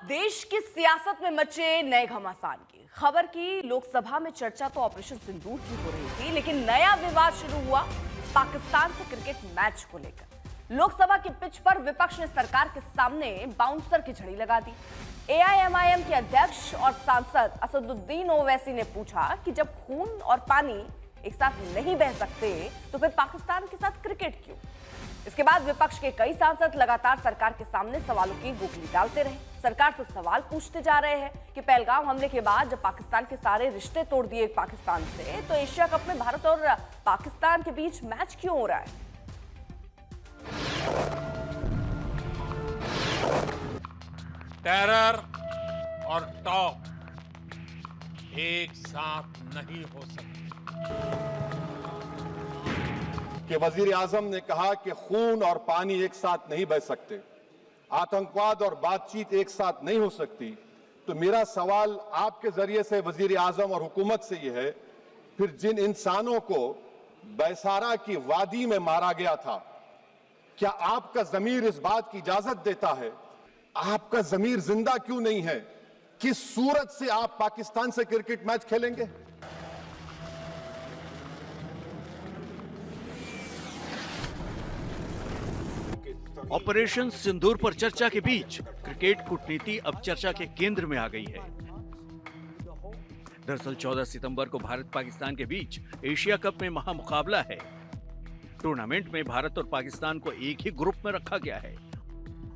देश की सियासत में मचे नए घमासान की खबर की लोकसभा में चर्चा तो ऑपरेशन सिंदूर की हो रही थी, लेकिन नया विवाद शुरू हुआ पाकिस्तान से क्रिकेट मैच को लेकर। लोकसभा की पिच पर विपक्ष ने सरकार के सामने बाउंसर की झड़ी लगा दी। एआईएमआईएम के अध्यक्ष और सांसद असदुद्दीन ओवैसी ने पूछा कि जब खून और पानी एक साथ नहीं बह सकते तो फिर पाकिस्तान के साथ क्रिकेट क्यों? इसके बाद विपक्ष के कई सांसद लगातार सरकार के सामने सवालों की गोगली डालते रहे। सरकार से सवाल पूछते जा रहे हैं कि पहलगाम हमले के बाद जब पाकिस्तान के सारे रिश्ते तोड़ दिए पाकिस्तान से, तो एशिया कप में भारत और पाकिस्तान के बीच मैच क्यों हो रहा है? टेरर और टॉप एक साथ नहीं हो सकते। कि वजीर आजम ने कहा कि खून और पानी एक साथ नहीं बह सकते, आतंकवाद और बातचीत एक साथ नहीं हो सकती, तो मेरा सवाल आपके जरिए से वजीर आजम और हुकूमत से यह है, फिर जिन इंसानों को बैसारा की वादी में मारा गया था, क्या आपका जमीर इस बात की इजाजत देता है? आपका जमीर जिंदा क्यों नहीं है? किस सूरत से आप पाकिस्तान से क्रिकेट मैच खेलेंगे? ऑपरेशन सिंदूर पर चर्चा के बीच क्रिकेट कूटनीति अब चर्चा के केंद्र में आ गई है। दरअसल 14 सितंबर को भारत पाकिस्तान के बीच एशिया कप में महामुकाबला है। टूर्नामेंट में भारत और पाकिस्तान को एक ही ग्रुप में रखा गया है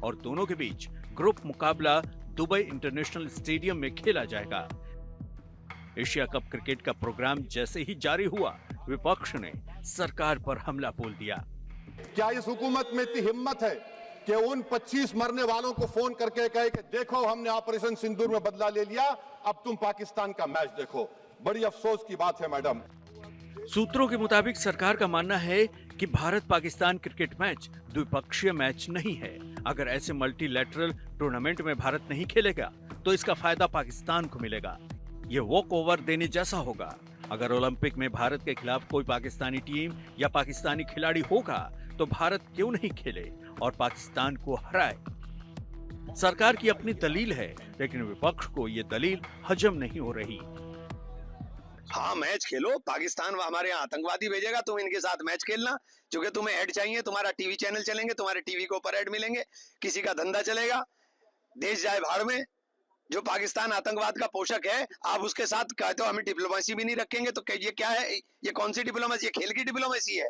और दोनों के बीच ग्रुप मुकाबला दुबई इंटरनेशनल स्टेडियम में खेला जाएगा। एशिया कप क्रिकेट का प्रोग्राम जैसे ही जारी हुआ, विपक्ष ने सरकार पर हमला बोल दिया। क्या इस हुकूमत में इतनी हिम्मत है कि उन 25 मरने वालों को फोन करके कहे कि देखो हमने ऑपरेशन सिंदूर में बदला ले लिया, अब तुम पाकिस्तान का मैच देखो? बड़ी अफसोस की बात है मैडम। सूत्रों के मुताबिक सरकार का मानना है कि भारत पाकिस्तान क्रिकेट मैच द्विपक्षीय मैच नहीं है। अगर ऐसे मल्टीलैटरल टूर्नामेंट में भारत नहीं खेलेगा तो इसका फायदा पाकिस्तान को मिलेगा। ये वॉक ओवर देने जैसा होगा। अगर ओलंपिक में भारत के खिलाफ कोई पाकिस्तानी टीम या पाकिस्तानी खिलाड़ी होगा तो भारत क्यों नहीं खेले और पाकिस्तान को हराए? सरकार की अपनी दलील है, लेकिन विपक्ष को ये दलील हजम नहीं हो रही। हाँ, मैच खेलो, पाकिस्तान हमारे यहाँ आतंकवादी भेजेगा, तुम इनके साथ मैच खेलना, क्योंकि तुम्हें ऐड चाहिए, तुम्हारा टीवी चैनल चलेंगे, तुम्हारे टीवी के ऊपर ऐड मिलेंगे, किसी का धंधा चलेगा, देश जाए भाड़ में। जो पाकिस्तान आतंकवाद का पोषक है, आप उसके साथ कहते हो हमें डिप्लोमेसी भी नहीं रखेंगे, तो ये क्या है? ये कौन सी डिप्लोमेसी? ये खेल की डिप्लोमेसी है।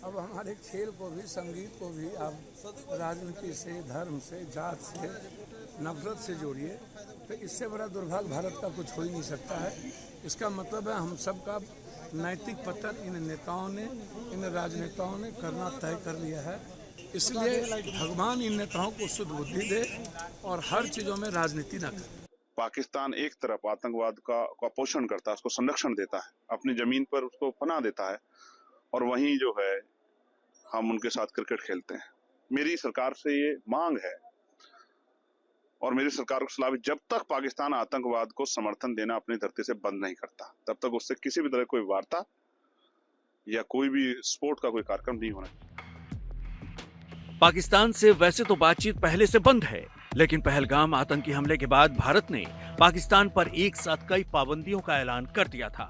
अब हमारे खेल को भी, संगीत को भी आप राजनीति से, धर्म से, जात से, नफरत से जोड़िए, तो इससे बड़ा दुर्भाग्य भारत का कुछ हो ही नहीं सकता है। इसका मतलब है हम सबका नैतिक पतन इन नेताओं ने, इन राजनेताओं ने करना तय कर लिया है। इसलिए भगवान इन नेताओं को शुद्ध बुद्धि दे और हर चीजों में राजनीति न करे। पाकिस्तान एक तरफ आतंकवाद का पोषण करता है, उसको संरक्षण देता है, अपनी जमीन पर उसको पनाह देता है, और वहीं जो है हम उनके साथ क्रिकेट खेलते हैं। मेरी सरकार से ये मांग है और मेरी सरकार को सलाह, जब तक पाकिस्तान आतंकवाद को समर्थन देना अपनी धरती से बंद नहीं करता, तब तक उससे किसी भी तरह कोई वार्ता या कोई भी स्पोर्ट का कोई कार्यक्रम नहीं होना। पाकिस्तान से वैसे तो बातचीत पहले से बंद है, लेकिन पहलगाम आतंकी हमले के बाद भारत ने पाकिस्तान पर एक साथ कई पाबंदियों का ऐलान कर दिया था।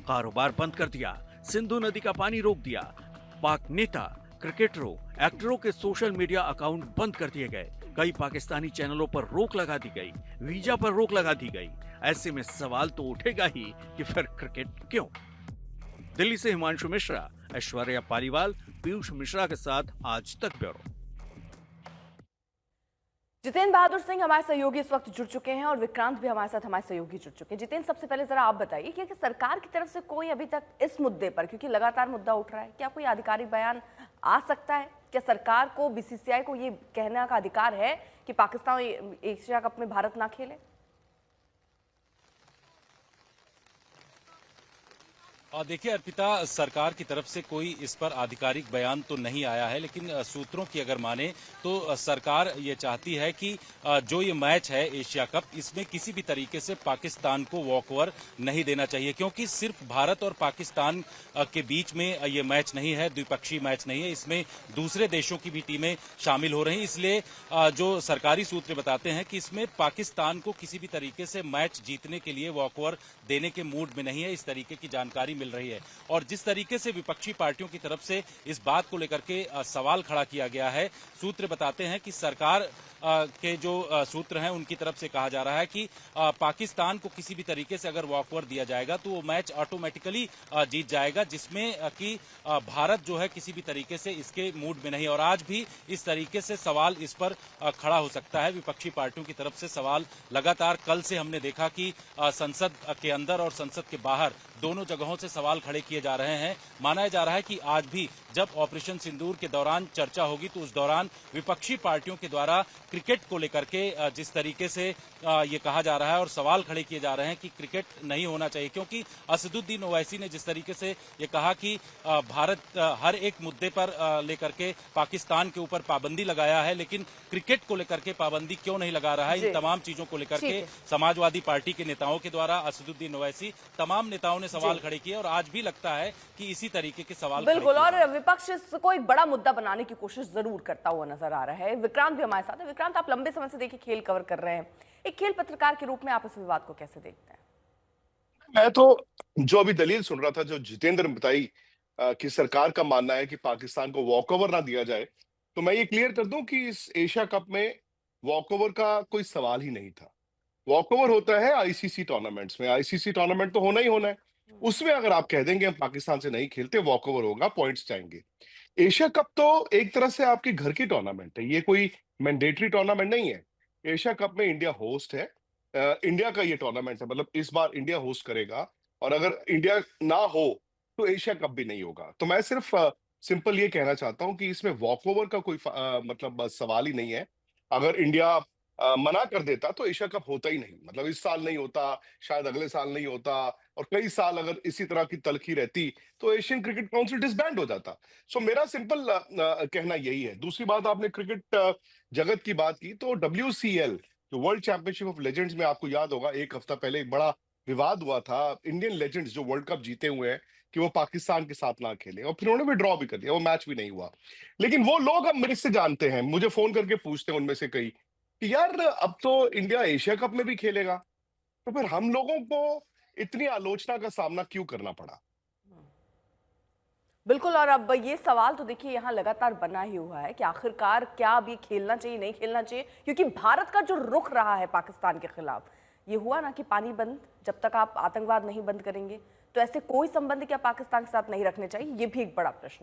कारोबार बंद कर दिया, सिंधु नदी का पानी रोक दिया, पाक नेता, क्रिकेटरों, एक्टरों के सोशल मीडिया अकाउंट बंद कर दिए गए, कई पाकिस्तानी चैनलों पर रोक लगा दी गई, वीजा पर रोक लगा दी गई। ऐसे में सवाल तो उठेगा ही कि फिर क्रिकेट क्यों? दिल्ली से हिमांशु मिश्रा, ऐश्वर्या पालीवाल, पीयूष मिश्रा के साथ आज तक ब्यूरो। जितेंद्र बहादुर सिंह हमारे सहयोगी इस वक्त जुड़ चुके हैं और विक्रांत भी हमारे साथ हमारे सहयोगी जुड़ चुके हैं। जितेंद्र, सबसे पहले जरा आप बताइए कि सरकार की तरफ से कोई अभी तक इस मुद्दे पर, क्योंकि लगातार मुद्दा उठ रहा है, क्या कोई आधिकारिक बयान आ सकता है? क्या सरकार को, बीसीसीआई को ये कहने का अधिकार है कि पाकिस्तान एशिया कप में भारत ना खेले? और देखिए अर्पिता, सरकार की तरफ से कोई इस पर आधिकारिक बयान तो नहीं आया है, लेकिन सूत्रों की अगर माने तो सरकार ये चाहती है कि जो ये मैच है एशिया कप, इसमें किसी भी तरीके से पाकिस्तान को वॉकओवर नहीं देना चाहिए, क्योंकि सिर्फ भारत और पाकिस्तान के बीच में ये मैच नहीं है, द्विपक्षीय मैच नहीं है, इसमें दूसरे देशों की भी टीमें शामिल हो रही हैं। इसलिए जो सरकारी सूत्र बताते हैं कि इसमें पाकिस्तान को किसी भी तरीके से मैच जीतने के लिए वॉकओवर देने के मूड में नहीं है, इस तरीके की जानकारी मिल रही है। और जिस तरीके से विपक्षी पार्टियों की तरफ से इस बात को लेकर के सवाल खड़ा किया गया है, सूत्र बताते हैं कि सरकार के जो सूत्र हैं उनकी तरफ से कहा जा रहा है कि पाकिस्तान को किसी भी तरीके से अगर वॉकओवर दिया जाएगा तो वो मैच ऑटोमेटिकली जीत जाएगा, जिसमें कि भारत जो है किसी भी तरीके से इसके मूड में नहीं। और आज भी इस तरीके से सवाल इस पर खड़ा हो सकता है, विपक्षी पार्टियों की तरफ से सवाल लगातार कल से हमने देखा कि संसद के अंदर और संसद के बाहर दोनों जगहों से सवाल खड़े किए जा रहे हैं। माना जा रहा है कि आज भी जब ऑपरेशन सिंदूर के दौरान चर्चा होगी तो उस दौरान विपक्षी पार्टियों के द्वारा क्रिकेट को लेकर के जिस तरीके से ये कहा जा रहा है और सवाल खड़े किए जा रहे हैं कि क्रिकेट नहीं होना चाहिए, क्योंकि असदुद्दीन ओवैसी ने जिस तरीके से ये कहा कि भारत हर एक मुद्दे पर लेकर के पाकिस्तान के ऊपर पाबंदी लगाया है, लेकिन क्रिकेट को लेकर के पाबंदी क्यों नहीं लगा रहा है। इन तमाम चीजों को लेकर के समाजवादी पार्टी के नेताओं के द्वारा असदुद्दीन ओवैसी तमाम नेताओं ने सवाल खड़े किए और आज भी लगता है कि इसी तरीके के सवाल बिल्कुल। और विपक्ष इसको एक बड़ा मुद्दा बनाने की कोशिश जरूर करता हुआ नजर आ रहा है। विक्रांत भी हमारे साथ है। विक्रांत, आप लंबे समय से देखिए खेल कवर कर रहे हैं, एक खेल पत्रकार के रूप में आप इस विवाद को कैसे देखते हैं? मैं तो जो अभी दलील सुन रहा था, जो जितेंद्र ने बताई कि सरकार का मानना है कि पाकिस्तान को वॉकओवर ना दिया जाए, तो मैं ये क्लियर कर दूं कि इस एशिया कप में वॉकओवर का कोई सवाल ही नहीं था। वॉकओवर होता है आईसीसी टूर्नामेंट्स में, आईसीसी टूर्नामेंट तो होना ही होना है। उसमें अगर आप कह देंगे हम पाकिस्तान से नहीं खेलते, वॉकओवर होगा, पॉइंट्स जाएंगे। एशिया कप तो एक तरह से आपके घर की टूर्नामेंट है, ये कोई मैंडेटरी टूर्नामेंट नहीं है। एशिया कप में इंडिया होस्ट है, इंडिया का ये टूर्नामेंट है, मतलब इस बार इंडिया होस्ट करेगा, और अगर इंडिया ना हो तो एशिया कप भी नहीं होगा। तो मैं सिर्फ सिंपल ये कहना चाहता हूं कि इसमें वॉकओवर का कोई मतलब सवाल ही नहीं है। अगर इंडिया मना कर देता तो एशिया कप होता ही नहीं, मतलब इस साल नहीं होता, शायद अगले साल नहीं होता, और कई साल अगर इसी तरह की तलखी रहती तो एशियन क्रिकेट काउंसिल डिसबैंड हो जाता। सो मेरा सिंपल कहना यही है। दूसरी बात, आपने क्रिकेट जगत की बात की, तो WCL जो वर्ल्ड चैंपियनशिप ऑफ लेजेंड्स में आपको याद होगा एक हफ्ता पहले एक बड़ा विवाद हुआ था, इंडियन लेजेंड्स जो वर्ल्ड कप जीते हुए हैं कि वो पाकिस्तान के साथ ना खेले, और फिर उन्होंने विड्रॉ भी कर दिया, वो मैच भी नहीं हुआ। लेकिन वो लोग अब मेरे से जानते हैं, मुझे फोन करके पूछते हैं उनमें से कई कि यार अब तो इंडिया एशिया कप में भी खेलेगा, तो फिर हम लोगों को इतनी आलोचना का सामना क्यों करना पड़ा। बिल्कुल। और अब ये सवाल तो देखिए यहाँ लगातार बना ही हुआ है कि आखिरकार क्या अब ये खेलना चाहिए, नहीं खेलना चाहिए, क्योंकि भारत का जो रुख रहा है पाकिस्तान के खिलाफ, ये हुआ ना कि पानी बंद, जब तक आप आतंकवाद नहीं बंद करेंगे तो ऐसे कोई संबंध क्या पाकिस्तान के साथ नहीं रखने चाहिए, ये भी एक बड़ा प्रश्न है।